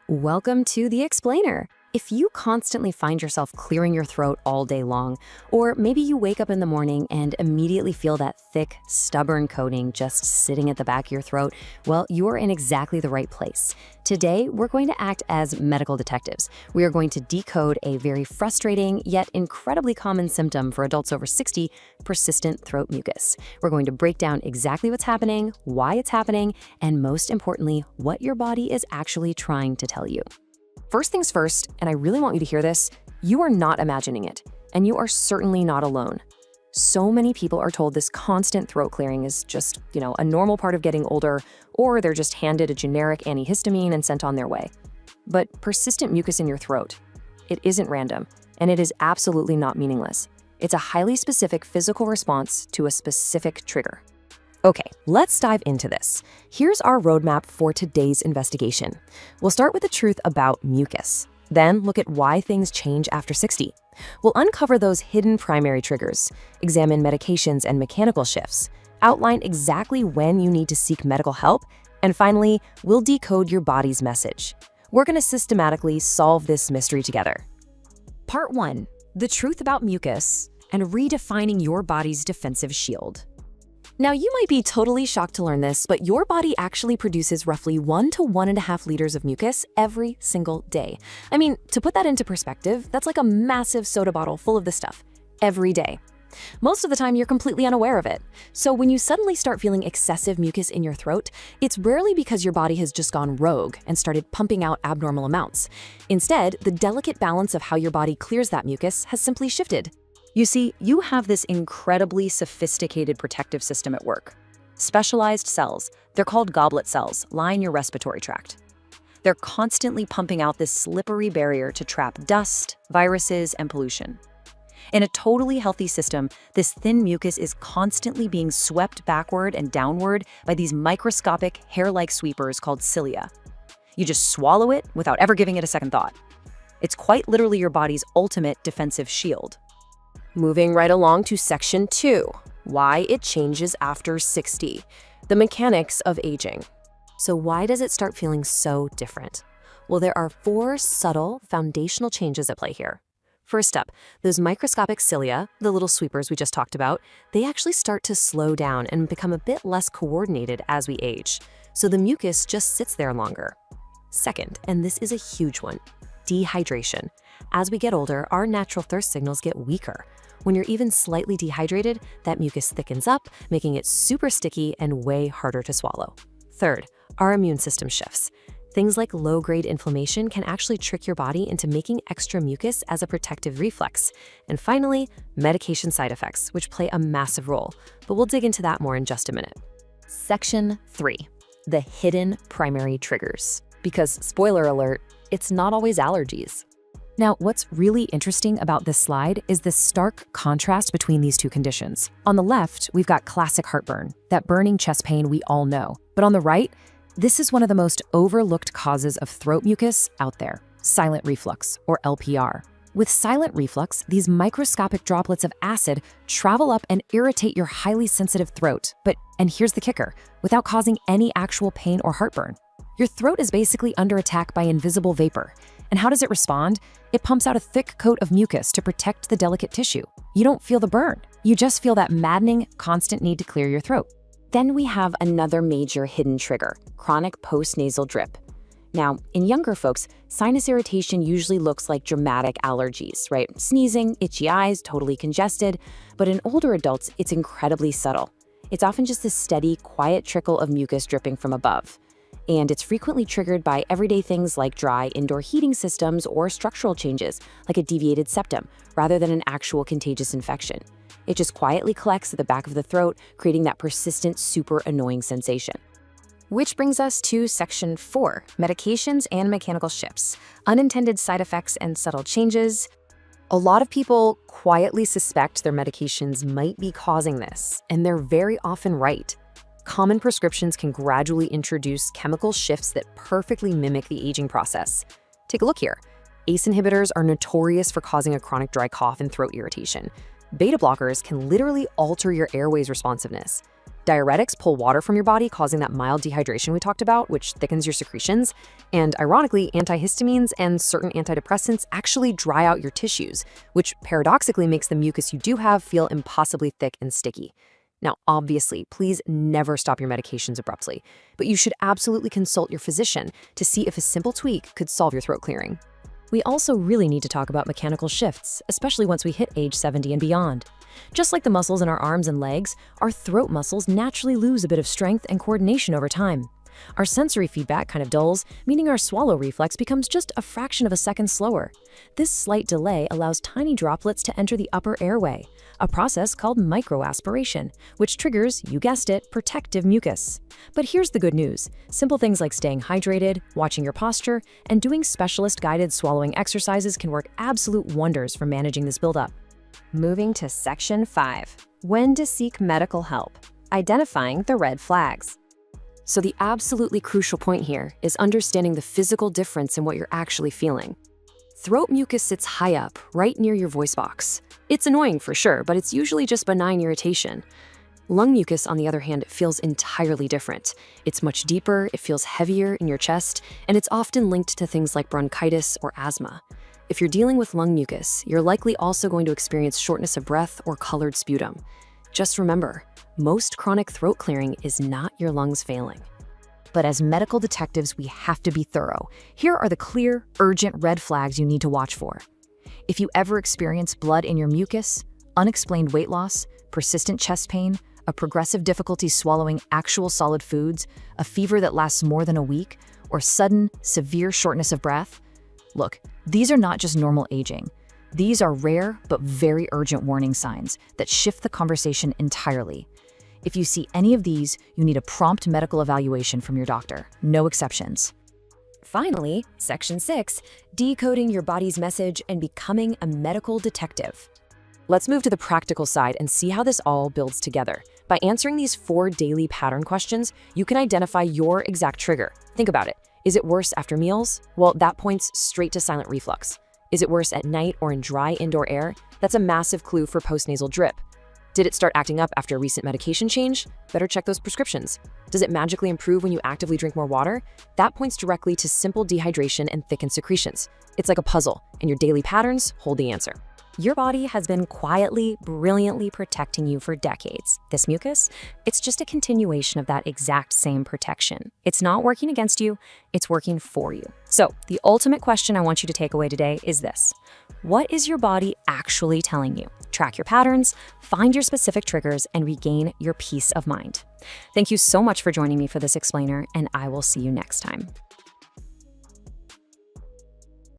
Welcome to The Explainer. If you constantly find yourself clearing your throat all day long, or maybe you wake up in the morning and immediately feel that thick, stubborn coating just sitting at the back of your throat, well, you're in exactly the right place. Today, we're going to act as medical detectives. We are going to decode a very frustrating yet incredibly common symptom for adults over 60, persistent throat mucus. We're going to break down exactly what's happening, why it's happening, and most importantly, what your body is actually trying to tell you. First things first, and I really want you to hear this, you are not imagining it, and you are certainly not alone. So many people are told this constant throat clearing is just, a normal part of getting older, or they're just handed a generic antihistamine and sent on their way. But persistent mucus in your throat, it isn't random, and it is absolutely not meaningless. It's a highly specific physical response to a specific trigger. Okay, let's dive into this. Here's our roadmap for today's investigation. We'll start with the truth about mucus, then look at why things change after 60. We'll uncover those hidden primary triggers, examine medications and mechanical shifts, outline exactly when you need to seek medical help, and finally, we'll decode your body's message. We're going to systematically solve this mystery together. Part 1. The truth about mucus and redefining your body's defensive shield. Now, you might be totally shocked to learn this, but your body actually produces roughly 1 to 1.5 liters of mucus every single day. I mean, to put that into perspective, that's like a massive soda bottle full of this stuff every day. Most of the time, you're completely unaware of it. So when you suddenly start feeling excessive mucus in your throat, it's rarely because your body has just gone rogue and started pumping out abnormal amounts. Instead, the delicate balance of how your body clears that mucus has simply shifted. You see, you have this incredibly sophisticated protective system at work. Specialized cells, they're called goblet cells, line your respiratory tract. They're constantly pumping out this slippery barrier to trap dust, viruses, and pollution. In a totally healthy system, this thin mucus is constantly being swept backward and downward by these microscopic hair-like sweepers called cilia. You just swallow it without ever giving it a second thought. It's quite literally your body's ultimate defensive shield. Moving right along to section 2, why it changes after 60, the mechanics of aging. So why does it start feeling so different? Well, there are 4 subtle foundational changes at play here. First up, those microscopic cilia, the little sweepers we just talked about, they actually start to slow down and become a bit less coordinated as we age. So the mucus just sits there longer. Second, and this is a huge one, dehydration. As we get older, our natural thirst signals get weaker. When you're even slightly dehydrated, that mucus thickens up, making it super sticky and way harder to swallow. Third, our immune system shifts. Things like low-grade inflammation can actually trick your body into making extra mucus as a protective reflex. And finally, medication side effects, which play a massive role, but we'll dig into that more in just a minute. Section 3, the hidden primary triggers. Because, spoiler alert, it's not always allergies. Now, what's really interesting about this slide is the stark contrast between these two conditions. On the left, we've got classic heartburn, that burning chest pain we all know. But on the right, this is one of the most overlooked causes of throat mucus out there, silent reflux, or LPR. With silent reflux, these microscopic droplets of acid travel up and irritate your highly sensitive throat. And here's the kicker, without causing any actual pain or heartburn. Your throat is basically under attack by invisible vapor. And how does it respond? It pumps out a thick coat of mucus to protect the delicate tissue. You don't feel the burn. You just feel that maddening, constant need to clear your throat. Then we have another major hidden trigger, chronic post-nasal drip. Now, in younger folks, sinus irritation usually looks like dramatic allergies, right? Sneezing, itchy eyes, totally congested. But in older adults, it's incredibly subtle. It's often just a steady, quiet trickle of mucus dripping from above. And it's frequently triggered by everyday things like dry indoor heating systems or structural changes, like a deviated septum, rather than an actual contagious infection. It just quietly collects at the back of the throat, creating that persistent, super annoying sensation. Which brings us to section 4, medications and mechanical shifts, unintended side effects and subtle changes. A lot of people quietly suspect their medications might be causing this, and they're very often right. Common prescriptions can gradually introduce chemical shifts that perfectly mimic the aging process. Take a look here. ACE inhibitors are notorious for causing a chronic dry cough and throat irritation. Beta blockers can literally alter your airways responsiveness. Diuretics pull water from your body, causing that mild dehydration we talked about, which thickens your secretions. And ironically, antihistamines and certain antidepressants actually dry out your tissues, which paradoxically makes the mucus you do have feel impossibly thick and sticky. Now, obviously, please never stop your medications abruptly, but you should absolutely consult your physician to see if a simple tweak could solve your throat clearing. We also really need to talk about mechanical shifts, especially once we hit age 70 and beyond. Just like the muscles in our arms and legs, our throat muscles naturally lose a bit of strength and coordination over time. Our sensory feedback kind of dulls, meaning our swallow reflex becomes just a fraction of a second slower. This slight delay allows tiny droplets to enter the upper airway, a process called microaspiration, which triggers, you guessed it, protective mucus. But here's the good news. Simple things like staying hydrated, watching your posture, and doing specialist-guided swallowing exercises can work absolute wonders for managing this buildup. Moving to Section 5. When to seek medical help. Identifying the red flags. So the absolutely crucial point here is understanding the physical difference in what you're actually feeling. Throat mucus sits high up, right near your voice box. It's annoying for sure, but it's usually just benign irritation. Lung mucus, on the other hand, feels entirely different. It's much deeper, it feels heavier in your chest, and it's often linked to things like bronchitis or asthma. If you're dealing with lung mucus, you're likely also going to experience shortness of breath or colored sputum. Just remember, most chronic throat clearing is not your lungs failing. But as medical detectives, we have to be thorough. Here are the clear, urgent red flags you need to watch for. If you ever experience blood in your mucus, unexplained weight loss, persistent chest pain, a progressive difficulty swallowing actual solid foods, a fever that lasts more than a week, or sudden, severe shortness of breath, look, these are not just normal aging. These are rare but very urgent warning signs that shift the conversation entirely. If you see any of these, you need a prompt medical evaluation from your doctor. No exceptions. Finally, Section 6, decoding your body's message and becoming a medical detective. Let's move to the practical side and see how this all builds together. By answering these 4 daily pattern questions, you can identify your exact trigger. Think about it. Is it worse after meals? Well, that points straight to silent reflux. Is it worse at night or in dry indoor air? That's a massive clue for post-nasal drip. Did it start acting up after a recent medication change? Better check those prescriptions. Does it magically improve when you actively drink more water? That points directly to simple dehydration and thickened secretions. It's like a puzzle, and your daily patterns hold the answer. Your body has been quietly, brilliantly protecting you for decades. This mucus, it's just a continuation of that exact same protection. It's not working against you, it's working for you. So, the ultimate question I want you to take away today is this. What is your body actually telling you? Track your patterns, find your specific triggers, and regain your peace of mind. Thank you so much for joining me for this explainer, and I will see you next time.